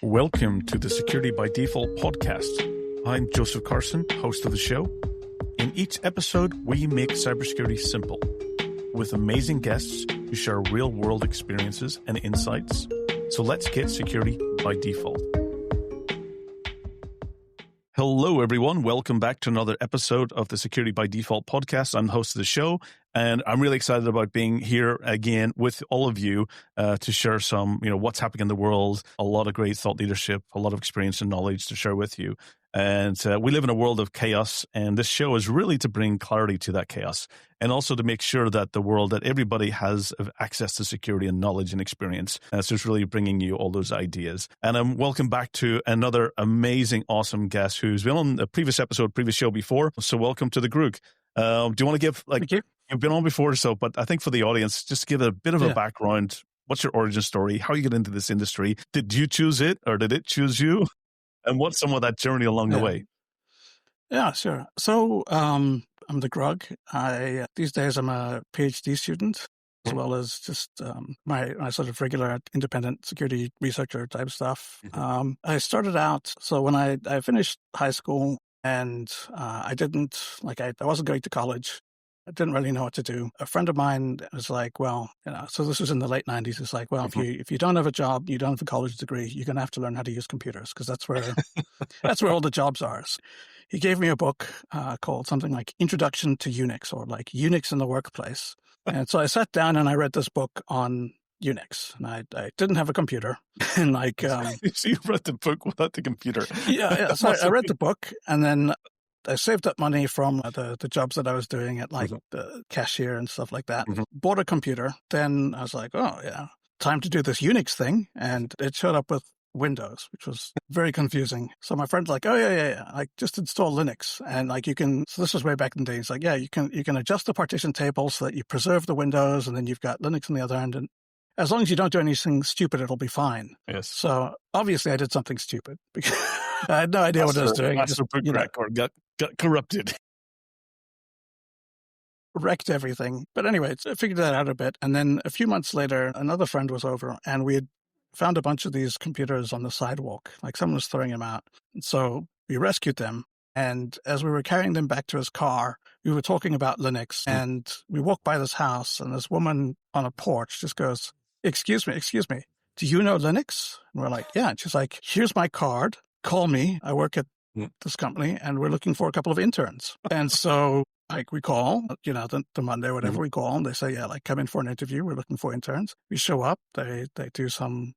Welcome to the Security by Default podcast. I'm Joseph Carson, host of the show. In each episode, we make cybersecurity simple with amazing guests who share real-world experiences and insights. So let's get security by default. Hello, everyone. Welcome back to another episode of the Security by Default podcast. I'm the host of the show, and I'm really excited about being here again with all of you to share some, what's happening in the world, a lot of great thought leadership, a lot of experience and knowledge to share with you. And we live in a world of chaos, and this show is really to bring clarity to that chaos and also to make sure that that everybody has access to security and knowledge and experience. So it's really bringing you all those ideas. And welcome back to another amazing, awesome guest who's been on a previous show before. So welcome to the Grugq. Do you want to give, Thank you. You've been on before, but I think for the audience, just give a bit of a background. What's your origin story? How you get into this industry? Did you choose it or did it choose you? And what's some of that journey along the way? Yeah, sure. So I'm the Grugq. These days I'm a PhD student, as well as just my sort of regular independent security researcher type stuff. I started out, so when I finished high school and I wasn't going to college. I didn't really know what to do. A friend of mine was like, so this was in the late 90s. It's like, if you don't have a job, you don't have a college degree, you're going to have to learn how to use computers because that's where all the jobs are. So he gave me a book called something like Introduction to Unix or like Unix in the Workplace. And so I sat down and I read this book on Unix, and I didn't have a computer. And so you read the book without the computer. Yeah. So I read the book, and then I saved up money from the jobs that I was doing at the cashier and stuff like that. Bought a computer. Then I was like, time to do this Unix thing. And it showed up with Windows, which was very confusing. So my friend's like, like just install Linux. And so this was way back in the day. It's like, you can adjust the partition table so that you preserve the Windows, and then you've got Linux on the other end. And as long as you don't do anything stupid, it'll be fine. Yes. So obviously I did something stupid because I had no idea what I was doing. Got corrupted. Wrecked everything. But anyway, I figured that out a bit. And then a few months later, another friend was over and we had found a bunch of these computers on the sidewalk. Like someone was throwing them out. So we rescued them. And as we were carrying them back to his car, we were talking about Linux. And we walked by this house and this woman on a porch just goes, excuse me, do you know Linux? And we're like, yeah. And she's like, here's my card. Call me. I work at this company and we're looking for a couple of interns. And so we call, the Monday or whatever, we call and they say, come in for an interview. We're looking for interns. We show up. They do some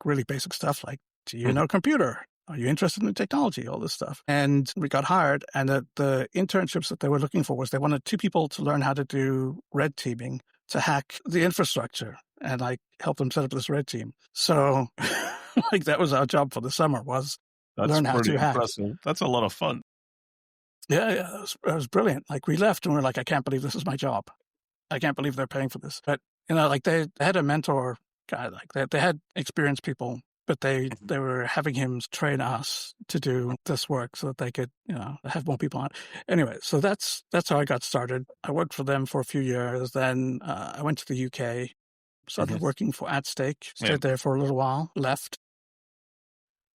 really basic stuff like, do you know computer? Are you interested in the technology? All this stuff. And we got hired. And the internships that they were looking for was they wanted 2 people to learn how to do red teaming to hack the infrastructure and help them set up this red team. So that was our job for the summer was learn how to hack. Impressive. That's a lot of fun. Yeah, that was brilliant. We left and we're like, I can't believe this is my job. I can't believe they're paying for this. But, they had a mentor guy, they had experienced people, but they were having him train us to do this work so that they could, have more people on. Anyway, so that's how I got started. I worked for them for a few years. Then I went to the UK, started working for At Stake, stayed there for a little while, left.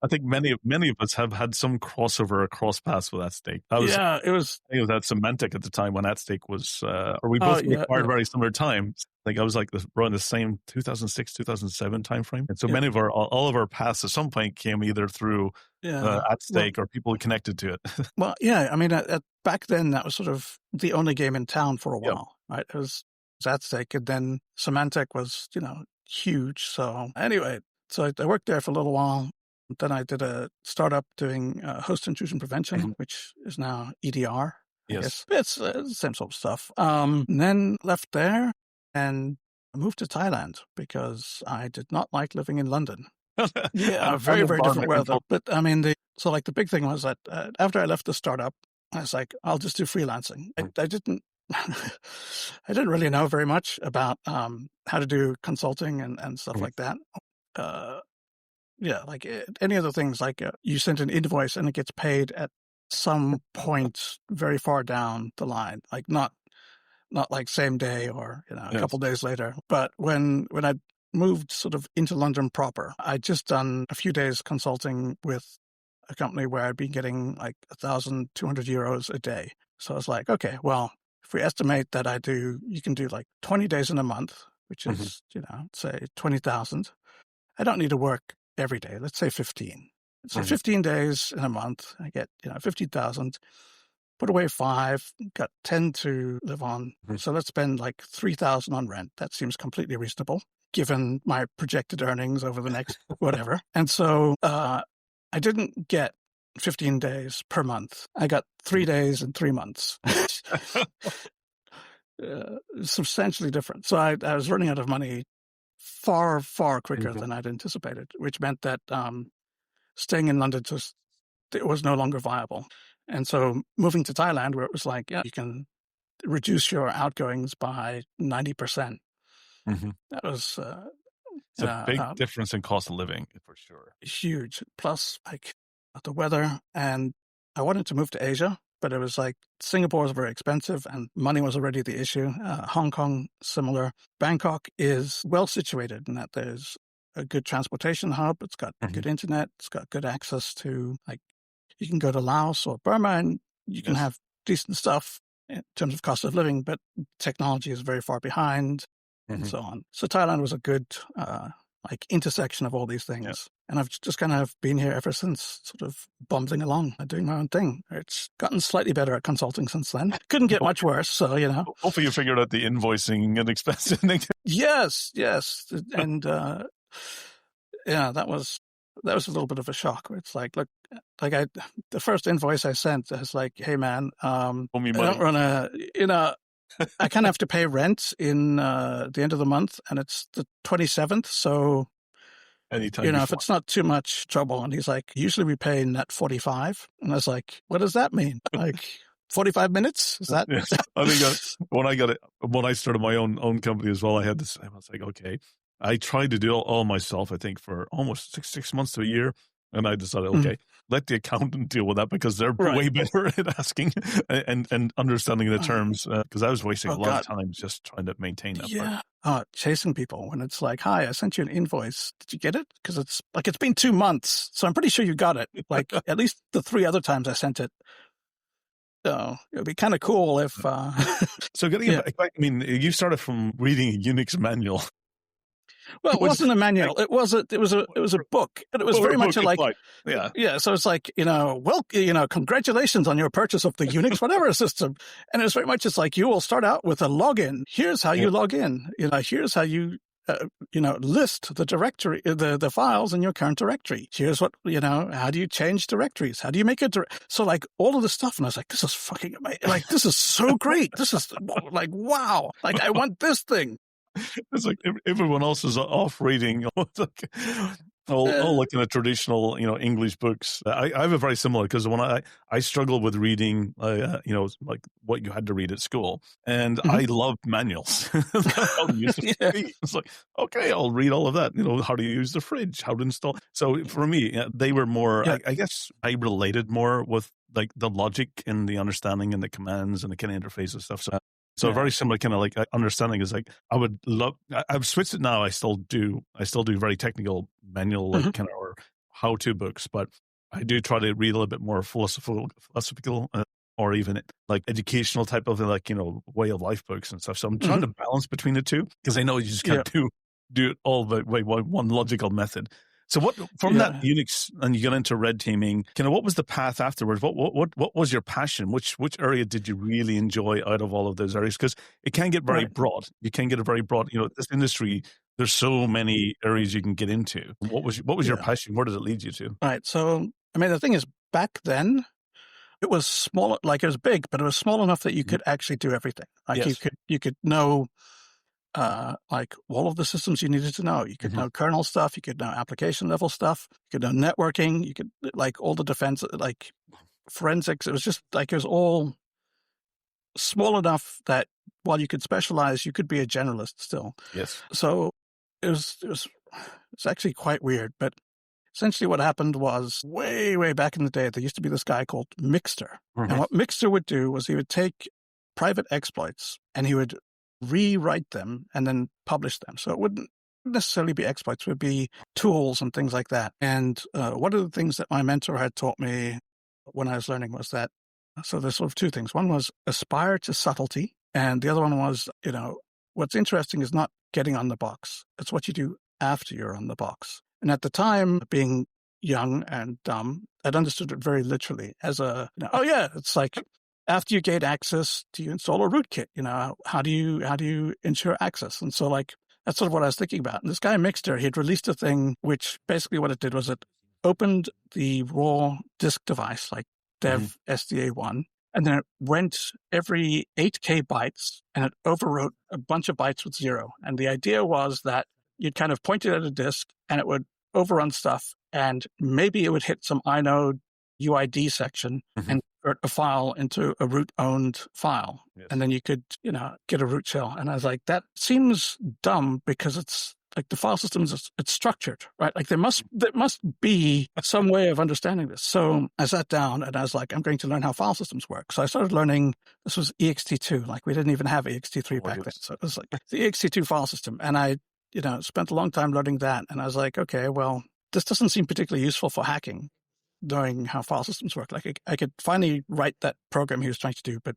I think many of us have had some crossover or cross paths with At Stake. It was. I think it was at Symantec at the time when At Stake was, or we both required very similar times. I was around the same 2006, 2007 timeframe. And so all of our paths at some point came either through At Stake or people connected to it. Well, yeah. I mean, back then that was sort of the only game in town for a while, right? It was At Stake, and then Symantec was, huge. So anyway, so I worked there for a little while. Then I did a startup doing host intrusion prevention, which is now EDR. Yes. It's the same sort of stuff. And then left there and moved to Thailand because I did not like living in London. Yeah, very, very different weather. But I mean, the big thing was that after I left the startup, I was like, I'll just do freelancing. I didn't really know very much about how to do consulting and stuff like that. Any other things you send an invoice and it gets paid at some point very far down the line, not like same day or a couple days later. But when I moved sort of into London proper, I'd just done a few days consulting with a company where I'd been getting like 1,200 euros a day. So I was like, okay, well, if we estimate that you can do like 20 days in a month, which is, say 20,000. I don't need to work every day. Let's say 15. So 15 days in a month, I get, 50,000. Put away 5, got 10 to live on. So let's spend like 3,000 on rent. That seems completely reasonable given my projected earnings over the next whatever. And so I didn't get 15 days per month. I got 3 days in 3 months. Substantially different. So I was running out of money far, far quicker than I'd anticipated, which meant that staying in London it was no longer viable. And so moving to Thailand, where it was like, you can reduce your outgoings by 90%. That was it's a big difference in cost of living, for sure. Huge. Plus, like the weather. And I wanted to move to Asia, but it was like Singapore was very expensive and money was already the issue. Hong Kong, similar. Bangkok is well situated in that there's a good transportation hub. It's got good internet. It's got good access to, like, you can go to Laos or Burma and you can have decent stuff in terms of cost of living, but technology is very far behind and so on. So Thailand was a good intersection of all these things. And I've just kind of been here ever since, sort of bumbling along, doing my own thing. It's gotten slightly better at consulting since then. Couldn't get much worse, so, Hopefully you figured out the invoicing and expensing. Yes. And, that was a little bit of a shock. It's like, look, the first invoice I sent is like, hey man, I don't run I kind of have to pay rent in the end of the month, and it's the 27th. So, anytime if it's not too much trouble. And he's like, usually we pay net 45. And I was like, what does that mean? Like 45 minutes? Is that? Yeah. I think when I started my own company as well, I had this. I was like, okay, I tried to do it all myself. I think for almost six months to a year. And I decided, okay, let the accountant deal with that because they're way better at asking and understanding the terms. Because I was wasting a lot of time just trying to maintain that. Yeah, chasing people when it's like, hi, I sent you an invoice. Did you get it? Because it's been 2 months, so I'm pretty sure you got it. Like at least the 3 other times I sent it. So it would be kind of cool if. So getting back, I mean, you started from reading a Unix manual. Well, it wasn't a manual. It was a book, and it was very much like, So it's like, congratulations on your purchase of the Unix whatever system, and it was very much just like, you will start out with a login. Here's how you log in. Here's how you list the directory, the files in your current directory. Here's what how do you change directories? How do you make a so like all of this stuff? And I was like, this is fucking amazing. Like this is so great. This is like wow. Like I want this thing. It's like everyone else is off reading. All looking at traditional, English books. I have a very similar because when I struggled with reading, like what you had to read at school, and I loved manuals. It's like, okay, I'll read all of that. How do you use the fridge? How to install? So for me, they were more. I guess I related more with like the logic and the understanding and the commands and the kind of interface and stuff. So very similar kind of like understanding is like I would love. I've switched it now. I still do very technical manual like kind of or how to books, but I do try to read a little bit more philosophical or even like educational type of like way of life books and stuff. So I'm trying to balance between the two because I know you just can't do it all the way one logical method. So what from that Unix and you got into red teaming, what was the path afterwards? What was your passion? Which area did you really enjoy out of all of those areas? Because it can get very broad. You can get a very broad, this industry, there's so many areas you can get into. What was your passion? Where does it lead you to? Right. So, I mean, the thing is back then it was small, like it was big, but it was small enough that you could actually do everything. Like you could know like all of the systems you needed to know. You could know kernel stuff, you could know application level stuff, you could know networking, you could like all the defense, like forensics. It was just like, it was all small enough that while you could specialize, you could be a generalist still. Yes. So it was actually quite weird, but essentially what happened was way back in the day, there used to be this guy called Mixter. And what Mixter would do was he would take private exploits and he would rewrite them and then publish them. So it wouldn't necessarily be exploits, would be tools and things like that. And one of the things that my mentor had taught me when I was learning was that, so there's sort of two things. One was aspire to subtlety, and the other one was, what's interesting is not getting on the box. It's what you do after you're on the box. And at the time, being young and dumb, I'd understood it very literally as it's like, after you gain access, do you install a rootkit? How do you ensure access? And so that's sort of what I was thinking about. And this guy Mixter, he had released a thing which basically what it did was it opened the raw disk device, like dev SDA1, and then it went every 8K bytes and it overwrote a bunch of bytes with 0. And the idea was that you'd kind of point it at a disk and it would overrun stuff, and maybe it would hit some inode UID section and convert a file into a root-owned file. Yes. And then you could, get a root shell. And I was like, that seems dumb because it's like the file system it's structured, right? Like there must be some way of understanding this. So I sat down and I was like, I'm going to learn how file systems work. So I started learning, this was ext2, like we didn't even have ext3 back then. So it was like the ext2 file system. And I, spent a long time learning that. And I was like, okay, well, this doesn't seem particularly useful for hacking, knowing how file systems work. Like I could finally write that program he was trying to do, but,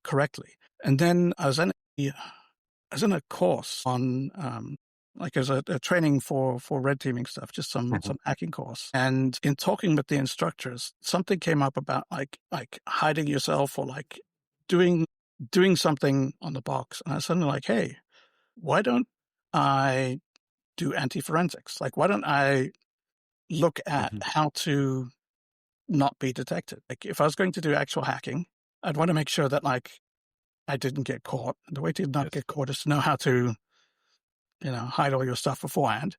correctly. And then I was in a course on, as a training for red teaming stuff, just some hacking course. And in talking with the instructors, something came up about like hiding yourself or like doing something on the box. And I was suddenly like, hey, why don't I do anti-forensics? Like, why don't I look at how to not be detected? Like if I was going to do actual hacking, I'd want to make sure that like I didn't get caught. And the way to not get caught is to know how to, hide all your stuff beforehand.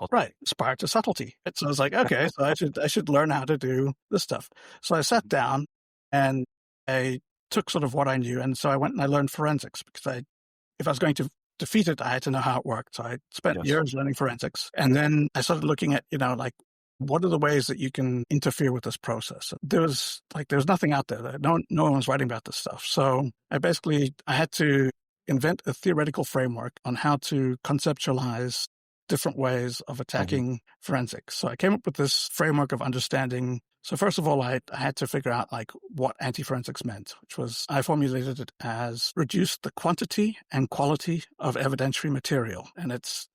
Right. Aspire to subtlety. So I was like, okay, so I should learn how to do this stuff. So I sat down and I took sort of what I knew. And so I went and I learned forensics because if I was going to defeat it, I had to know how it worked. So I spent years learning forensics. And then I started looking at, what are the ways that you can interfere with this process? There's nothing out there. No one was writing about this stuff. So I had to invent a theoretical framework on how to conceptualize different ways of attacking forensics. So I came up with this framework of understanding. So first of all, I had to figure out like what anti-forensics meant, which was I formulated it as reduce the quantity and quality of evidentiary material. And it's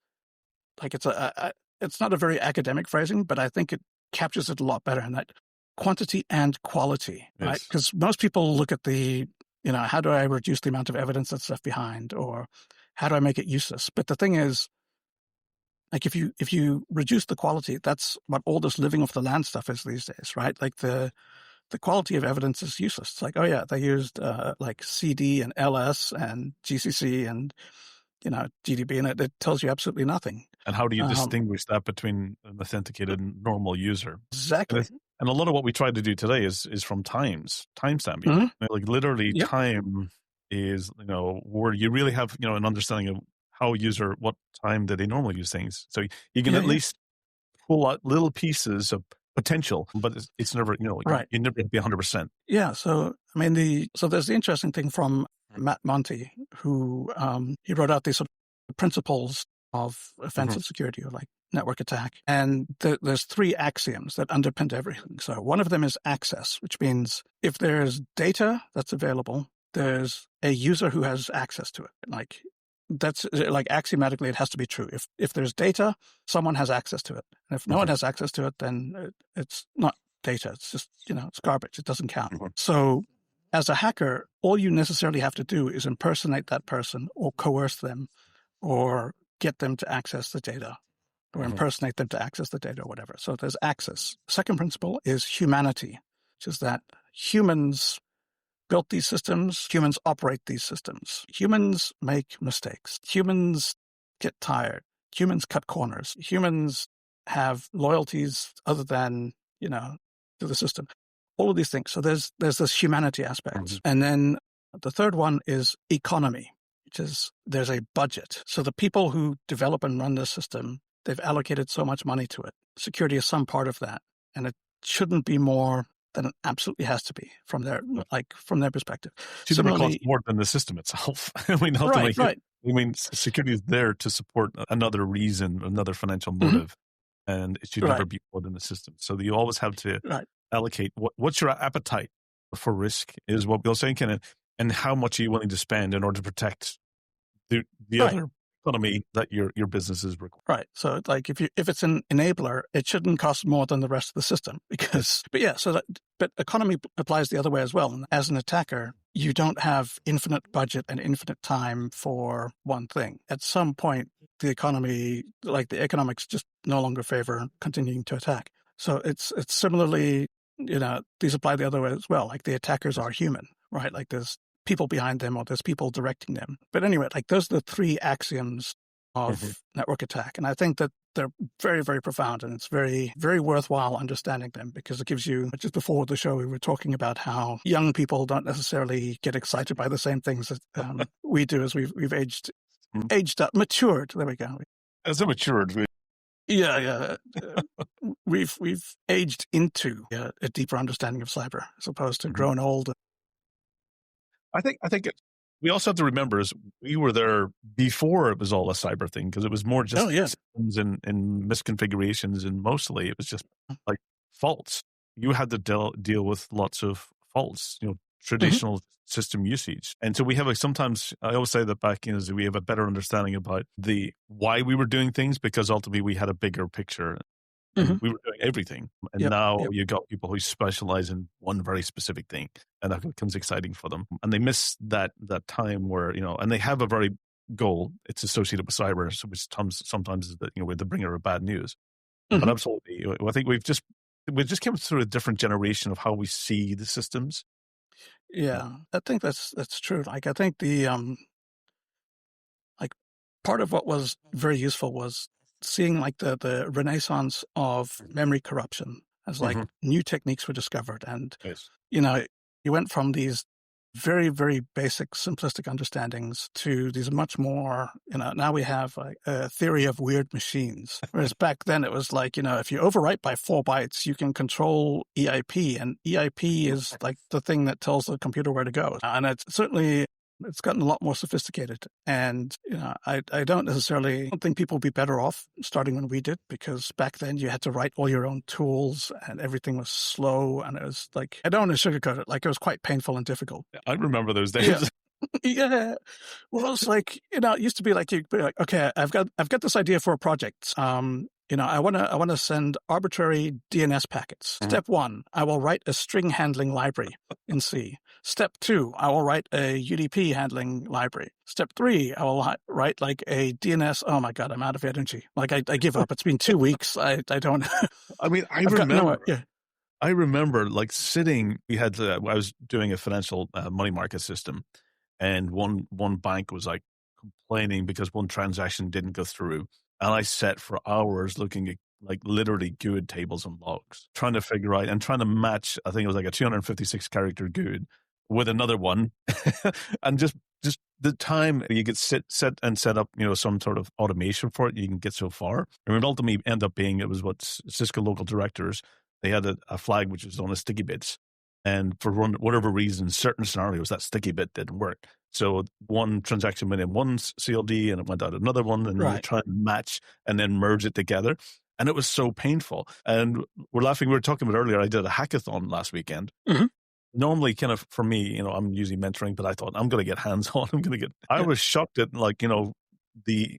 not a very academic phrasing, but I think it captures it a lot better in that quantity and quality, right? Because most people look at the, how do I reduce the amount of evidence that's left behind, or how do I make it useless? But the thing is, like if you reduce the quality, that's what all this living off the land stuff is these days, right? Like the quality of evidence is useless. It's like, oh yeah, they used like CD and LS and GCC and GDB, and it tells you absolutely nothing. And how do you distinguish that between an authenticated and normal user? Exactly. And a lot of what we try to do today is from timestamping. Like literally time is, where you really have, an understanding of how a user, what time do they normally use things. So you can at least pull out little pieces of potential, but it's never, right. You never be 100%. Yeah. So, so there's the interesting thing from Matt Monti, who he wrote out these sort of principles of offensive security, or like network attack. And there's 3 axioms that underpin everything. So one of them is access, which means if there's data that's available, there's a user who has access to it. Like that's like axiomatically, it has to be true. If there's data, someone has access to it. And if no one has access to it, then it's not data. It's just, it's garbage. It doesn't count. So as a hacker, all you necessarily have to do is impersonate that person or coerce them or get them to access the data or impersonate them to access the data or whatever. So there's access. Second principle is humanity, which is that humans built these systems, humans operate these systems. Humans make mistakes. Humans get tired. Humans cut corners. Humans have loyalties other than, to the system. All of these things. So there's this humanity aspect. And then the third one is economy, which is there's a budget. So the people who develop and run this system, they've allocated so much money to it. Security is some part of that. And it shouldn't be more then it absolutely has to be from their perspective. Should never cost Similarly, more than the system itself. I mean, ultimately, right. I mean, security is there to support another reason, another financial Mhm. motive, and it should never Right. be more than the system. So you always have to Right. allocate what's your appetite for risk is what Bill's saying, and how much are you willing to spend in order to protect the Right. other economy that your business is requiring. Right. So like if it's an enabler, it shouldn't cost more than the rest of the system because, but economy applies the other way as well. And as an attacker, you don't have infinite budget and infinite time for one thing. At some point, the economics just no longer favor continuing to attack. So it's similarly, these apply the other way as well. Like the attackers are human, right? Like there's people behind them or there's people directing them. But anyway, like those are the three axioms of network attack. And I think that they're very, very profound and it's very, very worthwhile understanding them because it gives you, just before the show, we were talking about how young people don't necessarily get excited by the same things that we do as we've aged up, matured. There we go. As a matured. Yeah. We've aged into a deeper understanding of cyber as opposed to grown old. I think we also have to remember is we were there before it was all a cyber thing because it was more just systems and misconfigurations and mostly it was just like faults. You had to deal with lots of faults, traditional system usage. And so we have sometimes I always say that back in we have a better understanding about the why we were doing things because ultimately we had a bigger picture. And we were doing everything. And now you got people who specialize in one very specific thing. And that becomes exciting for them. And they miss that time where, and they have a very goal. It's associated with cyber, so which sometimes is that, we're the bringer of bad news. But absolutely, I think we just came through a different generation of how we see the systems. Yeah, I think that's true. Like, I think the, part of what was very useful was seeing like the renaissance of memory corruption as like new techniques were discovered. And, you went from these very, very basic, simplistic understandings to these much more, now we have a theory of weird machines. Whereas back then it was like, if you overwrite by 4 bytes, you can control EIP and EIP is like the thing that tells the computer where to go. And it's gotten a lot more sophisticated. And, I don't think people would be better off starting when we did, because back then you had to write all your own tools and everything was slow. And it was like, I don't want to sugarcoat it. Like it was quite painful and difficult. I remember those days. Yeah. Well, it's like, it used to be like, you'd be like, okay, I've got this idea for a project. I want to send arbitrary DNS packets. Step 1, I will write a string handling library in C. Step 2, I will write a UDP handling library. Step 3, I will write like a DNS. Oh my God, I'm out of energy. Like I give up. It's been 2 weeks. I don't. I mean, I remember like sitting. I was doing a financial money market system, and one bank was like complaining because one transaction didn't go through. And I sat for hours looking at like literally GUID tables and logs, trying to figure out and trying to match, I think it was like a 256 character GUID with another one. And just the time you could set up, some sort of automation for it, you can get so far. And it ultimately ended up being, it was what Cisco local directors, they had a flag which was on a sticky bits. And for whatever reason, certain scenarios, that sticky bit didn't work. So one transaction went in one CLD and it went out another one, and you try and match and then merge it together. And it was so painful. And we're laughing. We were talking about earlier, I did a hackathon last weekend. Normally, kind of for me, I'm usually mentoring, but I thought I'm going to get hands-on. I was shocked at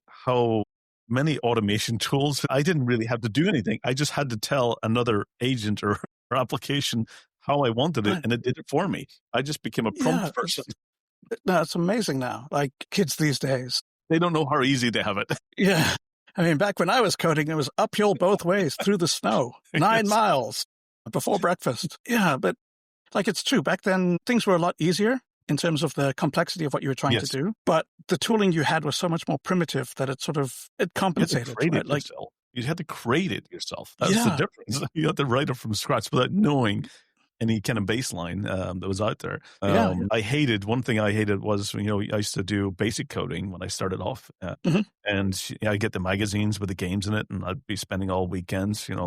how many automation tools. I didn't really have to do anything. I just had to tell another agent or application how I wanted it, and it did it for me. I just became a prompt person. No, it's amazing now. Like kids these days, they don't know how easy they have it. Yeah. I mean, back when I was coding, it was uphill both ways through the snow, 9 miles before breakfast. Yeah, but like it's true. Back then, things were a lot easier in terms of the complexity of what you were trying to do. But the tooling you had was so much more primitive that it compensated. You had to create it yourself. That's the difference. You had to write it from scratch without knowing any kind of baseline that was out there. Yeah. One thing I hated was, I used to do basic coding when I started off. And I get the magazines with the games in it, and I'd be spending all weekends, it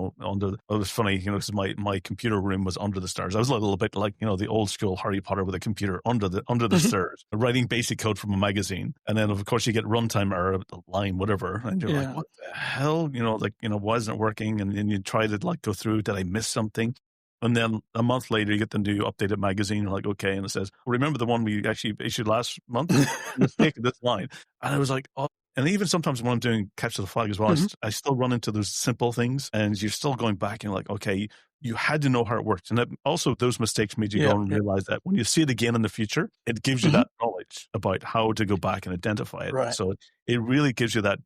was funny, because my computer room was under the stairs. I was a little bit like, the old school Harry Potter with a computer under the stairs, writing basic code from a magazine. And then, of course, you get runtime error, the line, whatever. And you're like, what the hell? Why isn't it working? And then you try to go through, did I miss something? And then a month later, you get the new updated magazine. You're like, okay. And it says, remember the one we actually issued last month? Mistake of this line. And I was like, oh. And even sometimes when I'm doing capture the flag as well, I still run into those simple things, and you're still going back and you're like, okay, you had to know how it worked. And also those mistakes made you go and realize that when you see it again in the future, it gives you that knowledge about how to go back and identify it. Right. So it really gives you that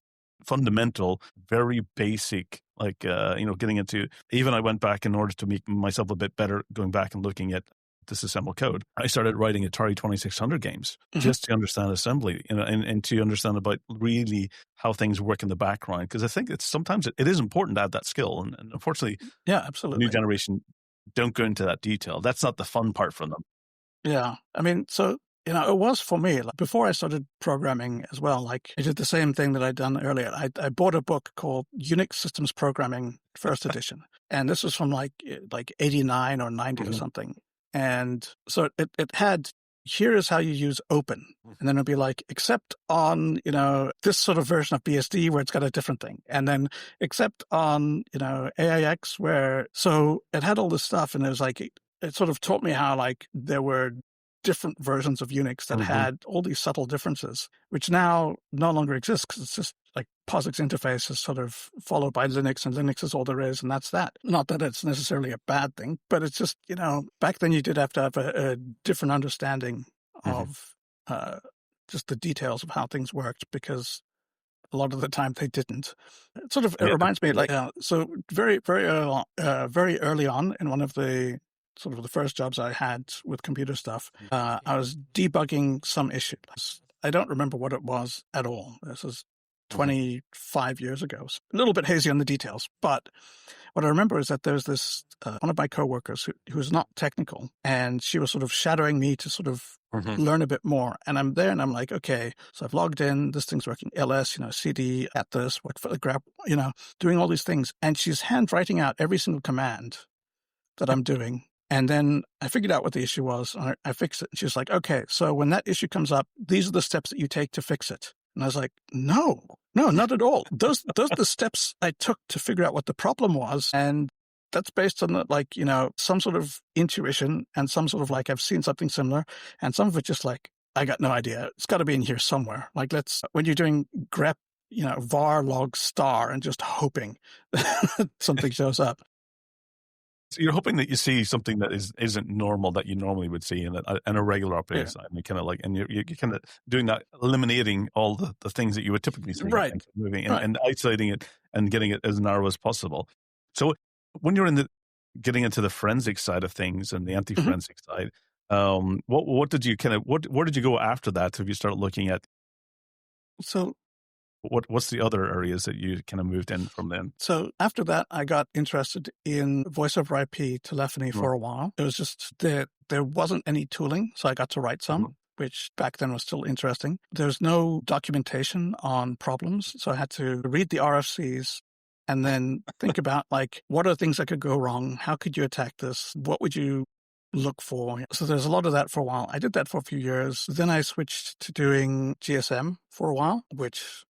fundamental, very basic, getting into, even I went back in order to make myself a bit better, going back and looking at disassemble code. I started writing Atari 2600 games just to understand assembly, and to understand about really how things work in the background. Because I think sometimes it is important to have that skill. And unfortunately, absolutely, the new generation don't go into that detail. That's not the fun part for them. Yeah. I mean, so, it was for me, like, before I started programming as well, like I did the same thing that I'd done earlier. I bought a book called Unix Systems Programming First Edition. And this was from like 89 or 90 or something. And so it had, here is how you use open. And then it'd be like, except on, this sort of version of BSD where it's got a different thing. And then except on, AIX so it had all this stuff. And it was like, it sort of taught me how like there were different versions of Unix that had all these subtle differences, which now no longer exist because it's just like POSIX interface is sort of followed by Linux, and Linux is all there is, and that's that. Not that it's necessarily a bad thing, but it's just, back then you did have to have a different understanding of just the details of how things worked, because a lot of the time they didn't. It reminds me, like, so very, very early on in one of the sort of the first jobs I had with computer stuff, I was debugging some issues. I don't remember what it was at all. This was 25 years ago. A little bit hazy on the details, but what I remember is that there was this, one of my coworkers who was not technical, and she was sort of shadowing me to sort of learn a bit more. And I'm there and I'm like, okay, so I've logged in, this thing's working, ls, cd at this, what for the grab, doing all these things. And she's handwriting out every single command that I'm doing. And then I figured out what the issue was, and I fixed it. And she was like, okay, so when that issue comes up, these are the steps that you take to fix it. And I was like, no, not at all. Those are the steps I took to figure out what the problem was. And that's based on some sort of intuition, and some sort of like, I've seen something similar, and some of it just like, I got no idea. It's got to be in here somewhere. Like when you're doing grep, var log star and just hoping something shows up. So you're hoping that you see something that isn't normal, that you normally would see in a regular operating system. You kind of like, and you're kind of doing that, eliminating all the things that you would typically see, right? Moving and isolating it and getting it as narrow as possible. So when you're getting into the forensic side of things and the anti-forensic side, what did you where did you go after that? Have you started looking at? So. What's the other areas that you kind of moved in from then? So after that, I got interested in voice over IP telephony for a while. It was just that there wasn't any tooling, so I got to write some, which back then was still interesting. There's no documentation on problems, so I had to read the RFCs and then think about like, what are things that could go wrong? How could you attack this? What would you look for? So there's a lot of that for a while. I did that for a few years. Then I switched to doing GSM for a while, which,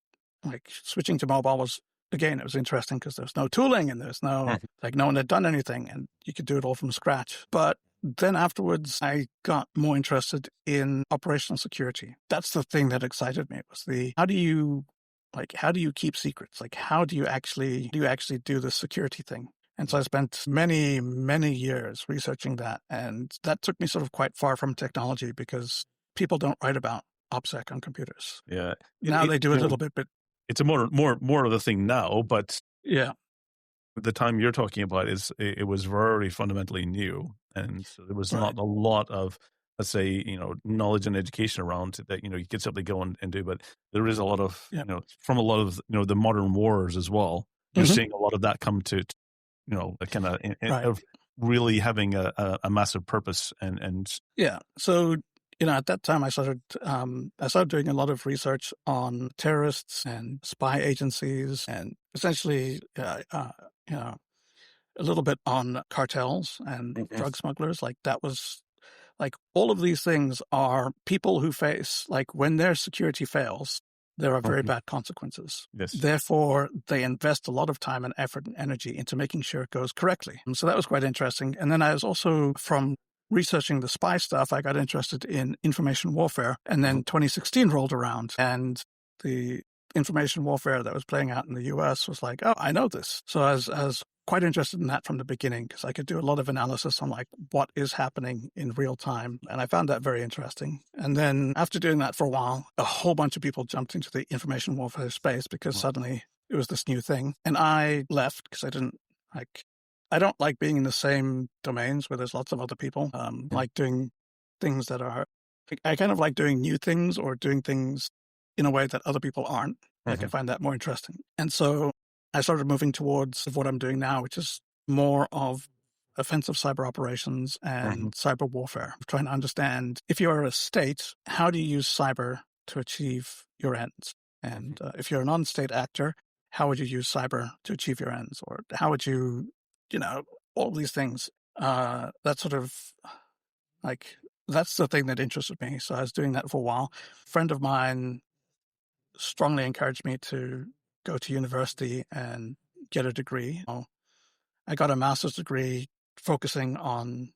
like, switching to mobile was, again, it was interesting because there's no tooling and there's no, like, no one had done anything, and you could do it all from scratch. But then afterwards, I got more interested in operational security. That's the thing that excited me, was how do you keep secrets? Like, how do you actually do the security thing? And so I spent many, many years researching that. And that took me sort of quite far from technology, because people don't write about OPSEC on computers. Yeah. Now they do a little bit, but it's a more of the thing now, but yeah, the time you're talking about it was very fundamentally new, and so there was not a lot of, let's say, knowledge and education around that you could simply go and do. But there is a lot of from a lot of the modern wars as well. You're seeing a lot of that come to kind of really having a massive purpose and Yeah. So, at that time I started doing a lot of research on terrorists and spy agencies and essentially, a little bit on cartels and drug smugglers. Like that was like all of these things are people who face, like when their security fails, there are very bad consequences. Yes. Therefore, they invest a lot of time and effort and energy into making sure it goes correctly. And so that was quite interesting. And then I was also, from researching the spy stuff, I got interested in information warfare. And then 2016 rolled around and the information warfare that was playing out in the US was like, oh, I know this. So I was quite interested in that from the beginning because I could do a lot of analysis on like what is happening in real time. And I found that very interesting. And then after doing that for a while, a whole bunch of people jumped into the information warfare space because suddenly it was this new thing. And I left because I don't like being in the same domains where there's lots of other people. Like doing things that are, I kind of like doing new things or doing things in a way that other people aren't. Like I find that more interesting. And so I started moving towards what I'm doing now, which is more of offensive cyber operations and cyber warfare. Trying to understand, if you're a state, how do you use cyber to achieve your ends? And if you're a non-state actor, how would you use cyber to achieve your ends? Or how would you, all these things. That sort of like, that's the thing that interested me. So I was doing that for a while. A friend of mine strongly encouraged me to go to university and get a degree. I got a master's degree focusing on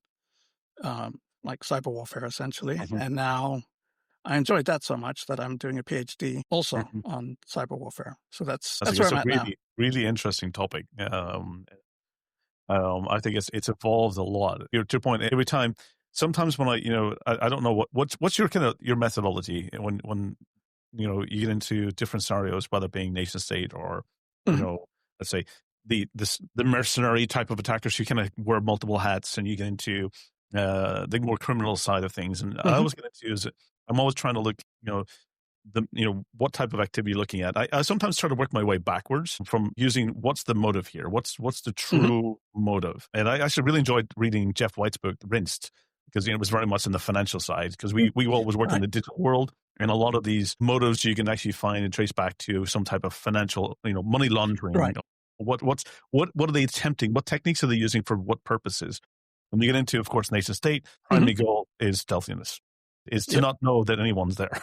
like cyber warfare, essentially. And now I enjoyed that so much that I'm doing a PhD also on cyber warfare. So that's where I'm at now. Really interesting topic. I think it's evolved a lot. To your point, every time. Sometimes when I don't know what's your your methodology when you get into different scenarios, whether being nation state or let's say the mercenary type of attackers who kind of wear multiple hats, and you get into the more criminal side of things. And I always get into is I'm always trying to look what type of activity you're looking at. I sometimes try to work my way backwards from using what's the motive here, what's the true motive. And I actually really enjoyed reading Jeff White's book Rinsed, because it was very much in the financial side, because we always work in the digital world, and a lot of these motives you can actually find and trace back to some type of financial, money laundering. Right. What are they attempting? What techniques are they using for what purposes? When you get into, of course, nation state, primary goal is stealthiness, is to not know that anyone's there.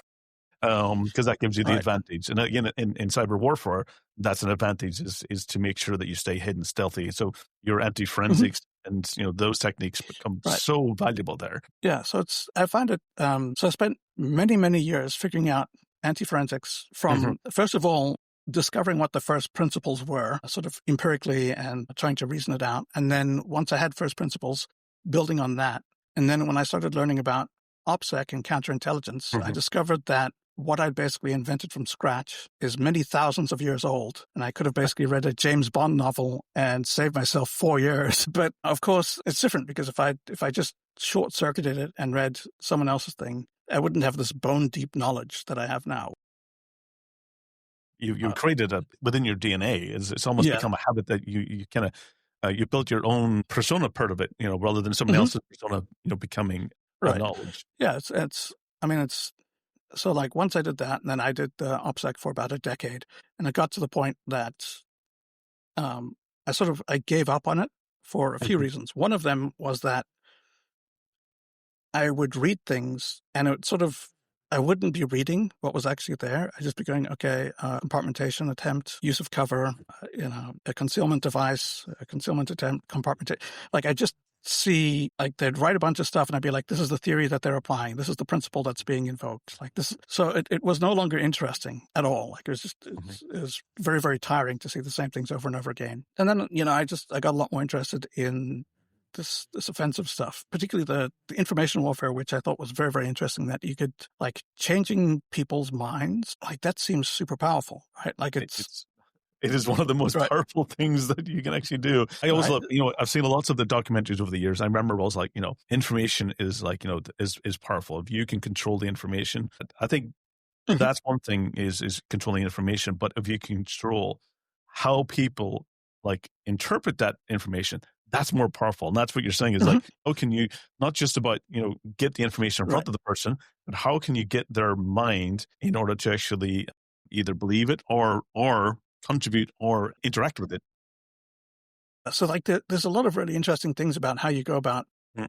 Because that gives you the advantage. And again, in cyber warfare, that's an advantage, is to make sure that you stay hidden, stealthy. So your anti-forensics and those techniques become so valuable there. Yeah. So I find it. So I spent many years figuring out anti-forensics from first of all discovering what the first principles were, sort of empirically, and trying to reason it out. And then once I had first principles, building on that. And then when I started learning about OPSEC and counterintelligence, I discovered that what I'd basically invented from scratch is many thousands of years old. And I could have basically read a James Bond novel and saved myself 4 years. But of course, it's different, because if I just short-circuited it and read someone else's thing, I wouldn't have this bone-deep knowledge that I have now. You created within your DNA. It's almost become a habit that you kind of you built your own persona part of it, rather than someone else's persona, becoming knowledge. Yeah, it's so like once I did that, and then I did the OPSEC for about a decade, and it got to the point that I gave up on it for a few reasons. One of them was that I would read things, and I wouldn't be reading what was actually there. I'd just be going, okay, compartmentation attempt, use of cover, a concealment device, a concealment attempt, compartmentation. Like I just see, like they'd write a bunch of stuff and I'd be like, this is the theory that they're applying. This is the principle that's being invoked. Like this. So it was no longer interesting at all. Like it was just, it was very, very tiring to see the same things over and over again. And then, I got a lot more interested in this offensive stuff, particularly the information warfare, which I thought was very, very interesting, that you could, like, changing people's minds. Like that seems super powerful, right? Like it is one of the most powerful things that you can actually do. I always love, I've seen lots of the documentaries over the years. I remember I was like, information is like, is powerful. If you can control the information, I think that's one thing is controlling information. But if you can control how people like interpret that information, that's more powerful. And that's what you're saying is like, how can you not just about, get the information in front of the person, but how can you get their mind in order to actually either believe it or contribute or interact with it? So like there's a lot of really interesting things about how you go about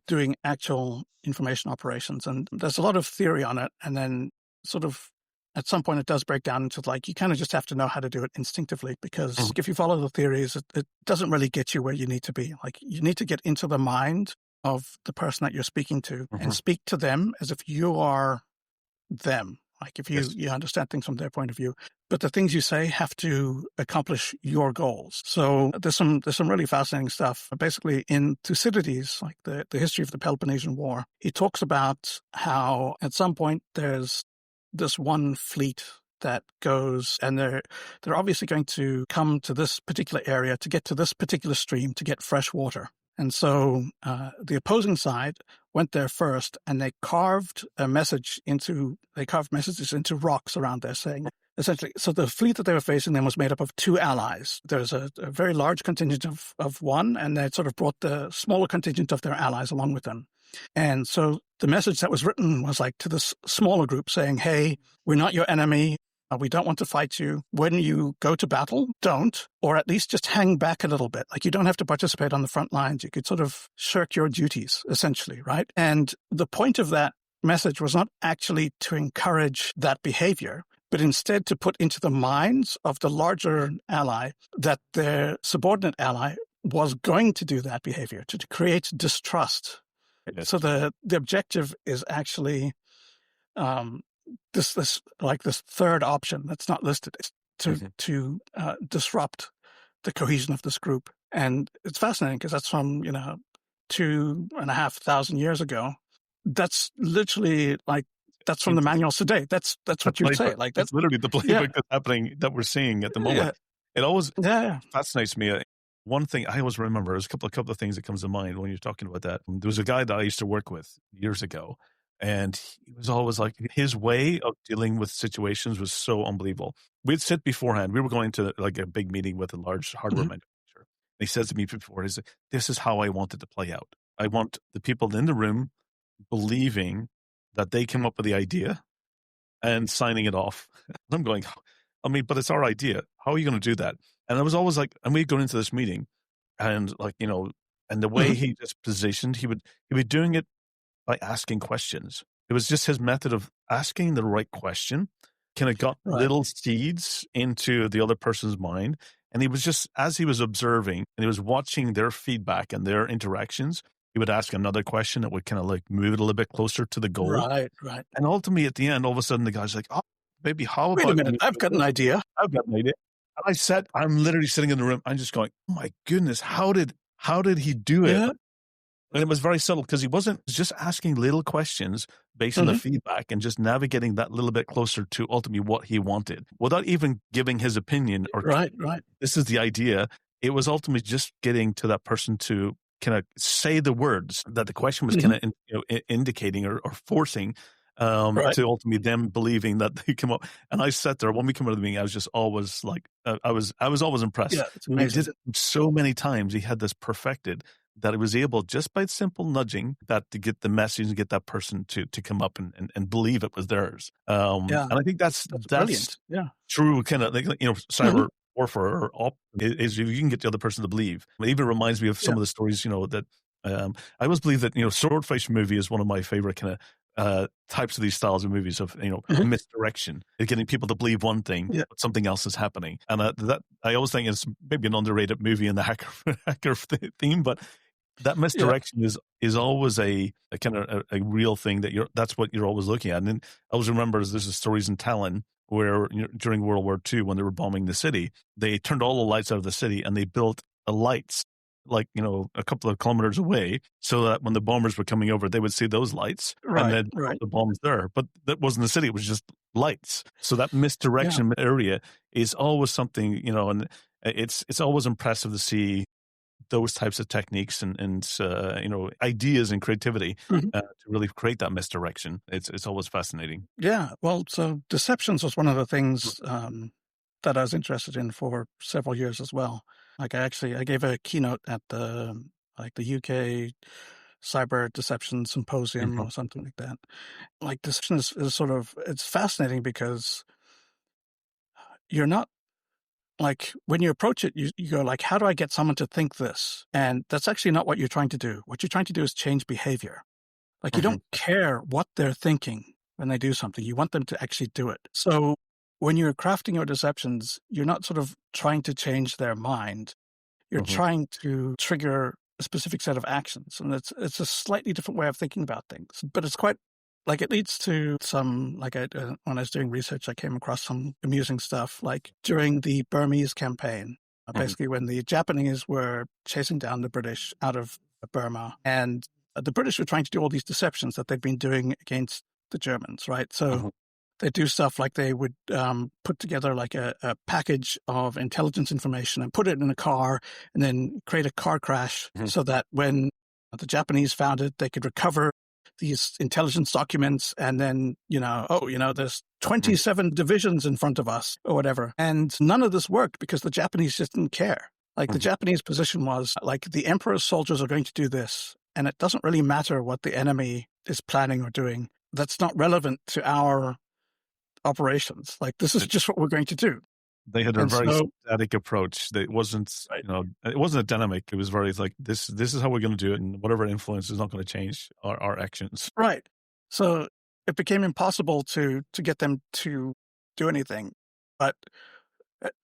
doing actual information operations. And there's a lot of theory on it. And then sort of at some point it does break down into like, you kind of just have to know how to do it instinctively, because if you follow the theories, it doesn't really get you where you need to be. Like you need to get into the mind of the person that you're speaking to and speak to them as if you are them. Like if you understand things from their point of view, but the things you say have to accomplish your goals. So there's some really fascinating stuff. Basically in Thucydides, like the history of the Peloponnesian War, he talks about how at some point there's this one fleet that goes, and they're obviously going to come to this particular area to get to this particular stream to get fresh water. And so the opposing side went there first, and they carved messages into rocks around there, saying essentially, so the fleet that they were facing then was made up of two allies. There's a very large contingent of one, and they sort of brought the smaller contingent of their allies along with them. And so the message that was written was like to this smaller group saying, hey, we're not your enemy. We don't want to fight you. When you go to battle, don't, or at least just hang back a little bit. Like you don't have to participate on the front lines. You could sort of shirk your duties, essentially, right? And the point of that message was not actually to encourage that behavior, but instead to put into the minds of the larger ally that their subordinate ally was going to do that behavior, to create distrust. Yes. So the objective is actually this third option that's not listed, is to disrupt the cohesion of this group. And it's fascinating because that's from 2,500 years ago. That's literally that's from the manuals today. That's what you'd say. Like that's literally the playbook that's happening, that we're seeing at the moment. It always fascinates me. One thing I always remember, there's a couple of things that comes to mind when you're talking about that. There was a guy that I used to work with years ago, and he was always like, his way of dealing with situations was so unbelievable. We'd sit beforehand. We were going to like a big meeting with a large hardware manufacturer. And he says to me before, he's like, this is how I want it to play out. I want the people in the room believing that they came up with the idea and signing it off. And I'm going, but it's our idea. How are you going to do that? And I was always like, and we'd go into this meeting and and the way he just positioned, he would be doing it by asking questions. It was just his method of asking the right question. Kind of got little seeds into the other person's mind. And he was just, as he was observing and he was watching their feedback and their interactions, he would ask another question that would kind of like move it a little bit closer to the goal. Right. And ultimately at the end, all of a sudden the guy's like, oh, maybe how about— Wait a minute, I've got an idea. And I'm literally sitting in the room. I'm just going, oh my goodness, how did he do it? Yeah. And it was very subtle because he was just asking little questions based on the feedback and just navigating that little bit closer to ultimately what he wanted without even giving his opinion or right. This is the idea. It was ultimately just getting to that person to kind of say the words that the question was kind of indicating or forcing. To ultimately them believing that they come up. And I sat there when we came out of the meeting, I was just always like, I was always impressed. Yeah, it's amazing. He did it so many times. He had this perfected that it was able, just by simple nudging, that to get the message and get that person to come up and believe it was theirs. And I think that's brilliant. Yeah. True kind of cyber warfare or op is you can get the other person to believe. It even reminds me of some of the stories, that I always believe that, Swordfish movie is one of my favorite kind of types of these styles of movies of misdirection, getting people to believe one thing but something else is happening, and that I always think is maybe an underrated movie in the hacker theme, but that misdirection is always a kind of a real thing that's what you're always looking at. And then I always remember there's stories in Thailand where during World War II when they were bombing the city, they turned all the lights out of the city and they built lights a couple of kilometers away, so that when the bombers were coming over, they would see those lights and then the bombs there. But that wasn't the city; it was just lights. So that misdirection area is always something, and it's always impressive to see those types of techniques and ideas and creativity to really create that misdirection. It's always fascinating. Yeah, well, so deceptions was one of the things that I was interested in for several years as well. Like I gave a keynote at the like the UK Cyber Deception Symposium or something like that. Like deception is sort of, it's fascinating because you're not like, when you approach it, you go like, how do I get someone to think this? And that's actually not what you're trying to do. What you're trying to do is change behavior. Like you don't care what they're thinking when they do something. You want them to actually do it. So when you're crafting your deceptions, you're not sort of trying to change their mind. You're trying to trigger a specific set of actions. And it's a slightly different way of thinking about things. But it's quite, like, it leads to some, like, when I was doing research, I came across some amusing stuff. Like during the Burmese campaign, basically when the Japanese were chasing down the British out of Burma, and the British were trying to do all these deceptions that they'd been doing against the Germans, right? So they do stuff like they would put together like a package of intelligence information and put it in a car and then create a car crash so that when the Japanese found it, they could recover these intelligence documents and then, there's 27 divisions in front of us or whatever. And none of this worked because the Japanese just didn't care. Like the Japanese position was like, the emperor's soldiers are going to do this. And it doesn't really matter what the enemy is planning or doing. That's not relevant to our operations. Like, this is just what we're going to do. They had a very static approach. It wasn't, it wasn't a dynamic. It was very like, this is how we're going to do it, and whatever influence is not going to change our actions. Right. So it became impossible to get them to do anything. But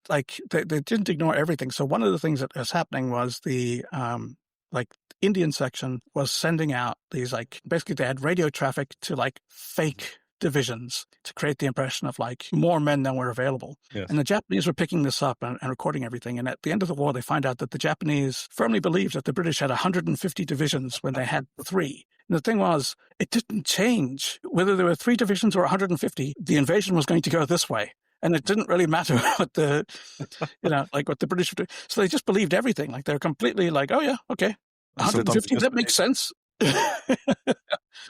like they didn't ignore everything. So one of the things that was happening was the Indian section was sending out these, like, basically they had radio traffic to like fake divisions to create the impression of like more men than were available. Yes. And the Japanese were picking this up and recording everything. And at the end of the war, they find out that the Japanese firmly believed that the British had 150 divisions when they had 3. And the thing was, it didn't change whether there were 3 divisions or 150. The invasion was going to go this way. And it didn't really matter what the, what the British were doing. So they just believed everything. Like they're completely like, oh yeah, okay, 150, that makes sense.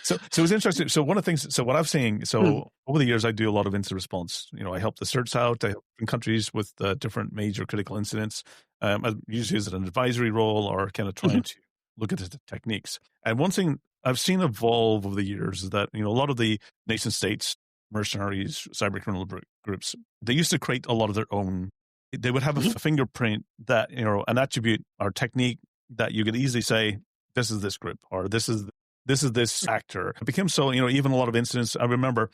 So it was interesting. So one of the things, so what I've seen, over the years, I do a lot of incident response. I help the certs out. I help in countries with different major critical incidents. I usually use it an advisory role or kind of trying to look at the techniques. And one thing I've seen evolve over the years is that, a lot of the nation states, mercenaries, cyber criminal groups, they used to create a lot of their own. They would have a fingerprint that, an attribute or technique that you could easily say, this is this group, or this is this actor. It became so, even a lot of incidents. I remember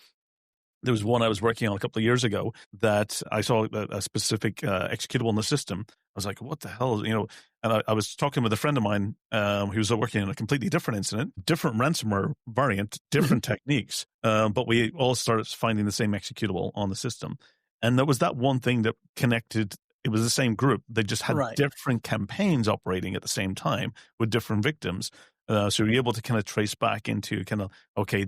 there was one I was working on a couple of years ago that I saw a specific executable in the system. I was like, what the hell? And I was talking with a friend of mine who was working on a completely different incident, different ransomware variant, different techniques. But we all started finding the same executable on the system. And there was that one thing that connected. It was the same group. They just had different campaigns operating at the same time with different victims. So you're able to kind of trace back into okay,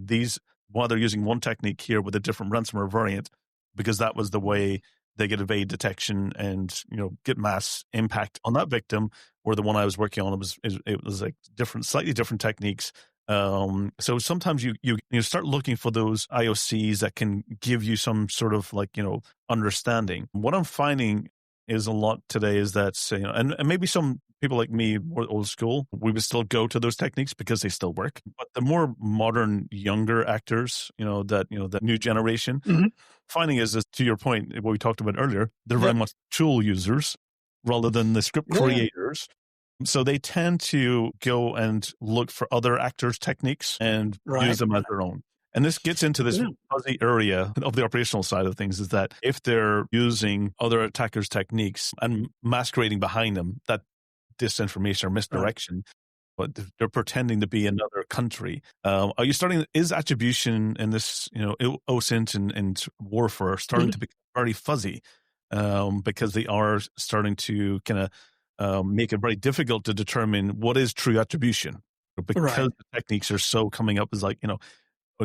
while they're using one technique here with a different ransomware variant, because that was the way they get evade detection and, get mass impact on that victim, where the one I was working on, it was like slightly different techniques. So sometimes you start looking for those IOCs that can give you some sort of understanding. What I'm finding is a lot today is that, and maybe some people like me, more old school, we would still go to those techniques because they still work. But the more modern, younger actors, that new generation, finding is, to your point, what we talked about earlier, they're very much tool users rather than the script creators. So they tend to go and look for other actors' techniques and use them as their own. And this gets into this fuzzy area of the operational side of things, is that if they're using other attackers' techniques and masquerading behind them, that disinformation or misdirection, but they're pretending to be another country. Is attribution in this, OSINT and warfare starting to become very fuzzy because they are starting to kind of make it very difficult to determine what is true attribution, because the techniques are so coming up as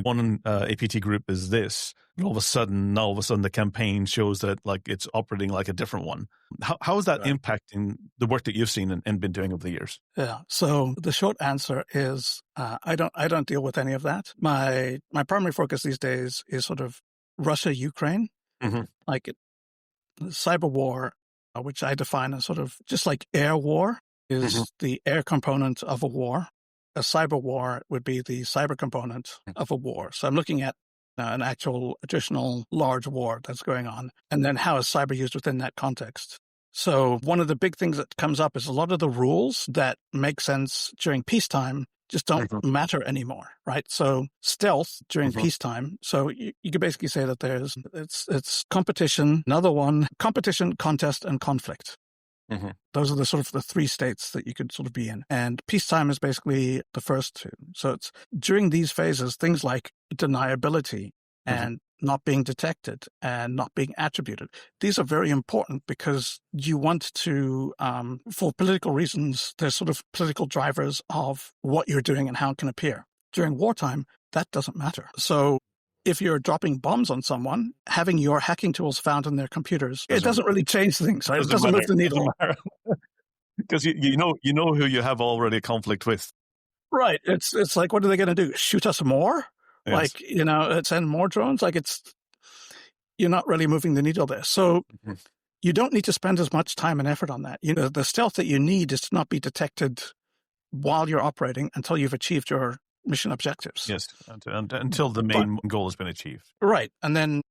one APT group is this, and all of a sudden the campaign shows that it's operating like a different one. How is that impacting the work that you've seen and been doing over the years? Yeah. So the short answer is I don't deal with any of that. My primary focus these days is sort of Russia, Ukraine, cyber war, which I define as sort of just like air war. is the air component of a war. A cyber war would be the cyber component of a war. So I'm looking at an actual additional large war that's going on, and then how is cyber used within that context. So one of the big things that comes up is a lot of the rules that make sense during peacetime just don't matter anymore, right? So stealth during peacetime. So you could basically say that it's competition. Another one, competition, contest, and conflict. Those are the sort of the three states that you could sort of be in. And peacetime is basically the first two. So it's during these phases, things like deniability and not being detected and not being attributed. These are very important because you want to, for political reasons, there's sort of political drivers of what you're doing and how it can appear. During wartime, that doesn't matter. So if you're dropping bombs on someone, having your hacking tools found in their computers, it doesn't really change things, right? It doesn't move the needle. Because you know who you have already a conflict with. Right. It's like, what are they going to do? Shoot us more? Yes. Like, send more drones? Like you're not really moving the needle there. So you don't need to spend as much time and effort on that. The stealth that you need is to not be detected while you're operating until you've achieved your mission objectives. Yes, until the main goal has been achieved. Right. And then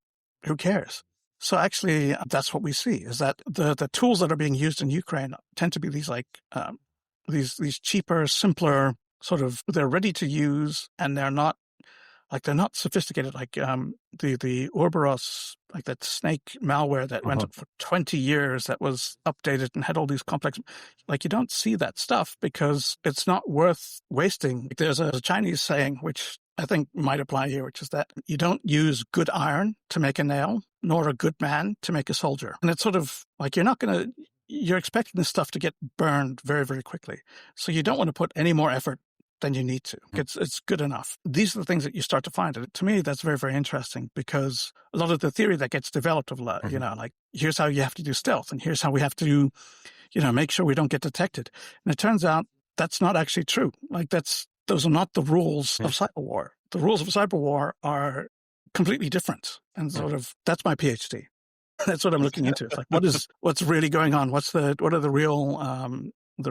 who cares? So actually, that's what we see, is that the tools that are being used in Ukraine tend to be these like these cheaper, simpler sort of, they're ready to use, and they're not sophisticated, like the Ouroboros, like that snake malware that went for 20 years that was updated and had all these complex, like you don't see that stuff because it's not worth wasting. There's a Chinese saying, which I think might apply here, which is that you don't use good iron to make a nail, nor a good man to make a soldier. And it's sort of like you're expecting this stuff to get burned very, very quickly. So you don't want to put any more effort than you need to. It's good enough. These are the things that you start to find. And to me, that's very, very interesting because a lot of the theory that gets developed of, like, here's how you have to do stealth and here's how we have to, make sure we don't get detected. And it turns out that's not actually true. Like those are not the rules of cyber war. The rules of cyber war are completely different. And sort of, that's my PhD. That's what I'm looking into. It's like, what's really going on? What are the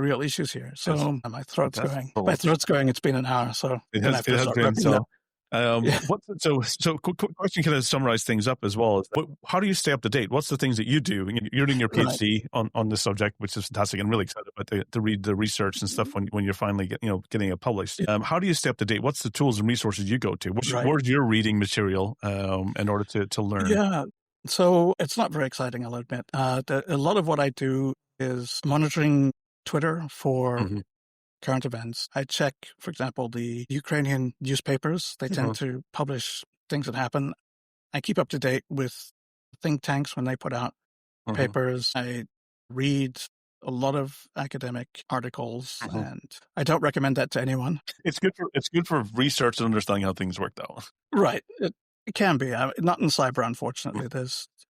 real issues here? So my throat's going. It's been an hour, so it has been. So, so quick question, kind of summarize things up as well. How do you stay up to date? What's the things that you do? You're doing your PhD on this subject, which is fantastic. I'm really excited about to read the research and stuff when you're finally getting it published. How do you stay up to date? What's the tools and resources you go to? Where's your reading material in order to learn? Yeah. So it's not very exciting, I'll admit. A lot of what I do is monitoring Twitter for current events. I check, for example, the Ukrainian newspapers. They tend to publish things that happen. I keep up to date with think tanks when they put out papers. I read a lot of academic articles, and I don't recommend that to anyone. It's good for research and understanding how things work, though. Right. It can be. Not in cyber, unfortunately.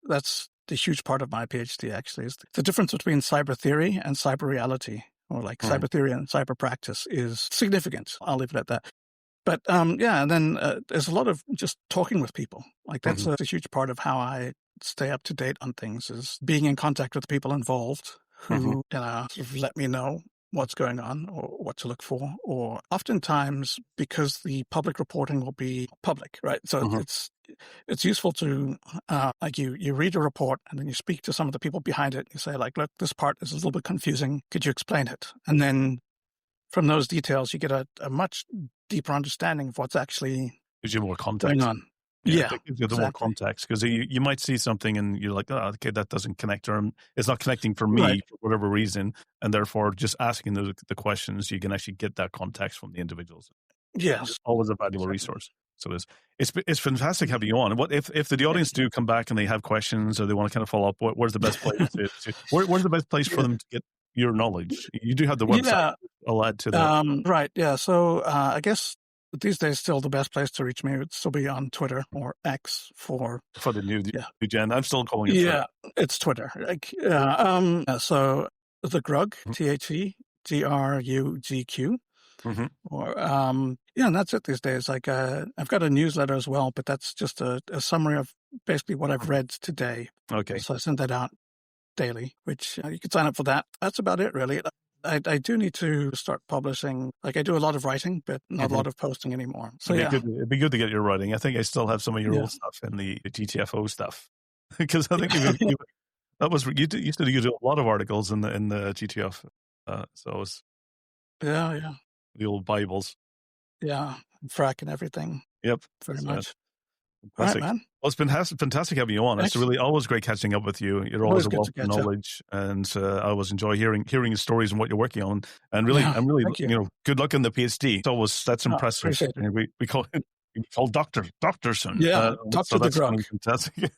That's the huge part of my PhD, actually, is the difference between cyber theory and cyber reality, or like cyber theory and cyber practice is significant. I'll leave it at that. But and then there's a lot of just talking with people. Like that's a huge part of how I stay up to date on things, is being in contact with people involved who sort of let me know what's going on or what to look for, or oftentimes because the public reporting will be public, right? So it's useful to like you read a report and then you speak to some of the people behind it. You say like, look, this part is a little bit confusing. Could you explain it? And then from those details, you get a much deeper understanding of what's actually gives you more context going on. Yeah, it gives you the more context, because you might see something and you're like, oh, okay, that doesn't connect, or it's not connecting for me for whatever reason, and therefore just asking the questions, you can actually get that context from the individuals. Yes, it's always a valuable resource. So it's fantastic having you on. What if the audience do come back and they have questions or they want to kind of follow up? Where's the best place? Where's the best place for them to get your knowledge? You do have the website. Yeah. I'll add to that. Right. Yeah. So I guess these days, still the best place to reach me would still be on Twitter or X for the new gen. I'm still calling it. Yeah, it's Twitter. So the Grugq, TheGrugq, or and that's it these days. Like I've got a newsletter as well, but that's just a summary of basically what I've read today. Okay, so I send that out daily, which you can sign up for that. That's about it, really. I do need to start publishing. Like I do a lot of writing, but not a lot of posting anymore. So it'd be good to get your writing. I think I still have some of your old stuff in the GTFO stuff because I think that was you used to do a lot of articles in the GTF. So it was the old Bibles. Yeah, frack and everything. Yep, very much. All right, man. Well, it's been fantastic having you on. Thanks. It's really always great catching up with you. You're always a wealth of knowledge, and I always enjoy hearing your stories and what you're working on. And really, I'm really, good luck in the PhD. It's always that's impressive. We call Doctorson. Yeah, Dr. the Grugq. Fantastic.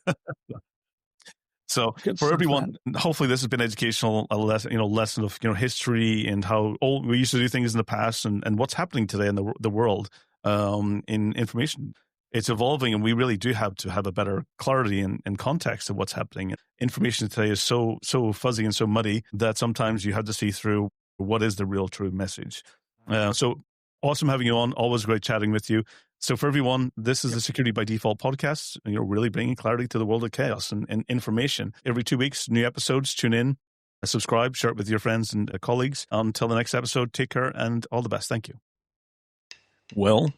So for everyone, hopefully this has been educational, lesson of history and how we used to do things in the past and what's happening today in the world in information. It's evolving, and we really do have to have a better clarity and context of what's happening. Information today is so fuzzy and so muddy that sometimes you have to see through what is the real true message. So awesome having you on. Always great chatting with you. So for everyone, this is the Security by Default podcast. And you're really bringing clarity to the world of chaos and information. Every 2 weeks, new episodes. Tune in, subscribe, share it with your friends and colleagues. Until the next episode, take care and all the best. Thank you. Well,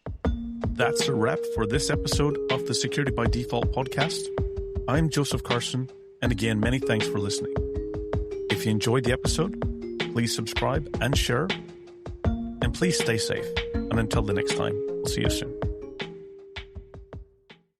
that's a wrap for this episode of the Security by Default podcast. I'm Joseph Carson, and again, many thanks for listening. If you enjoyed the episode, please subscribe and share, and please stay safe. And until the next time, we'll see you soon.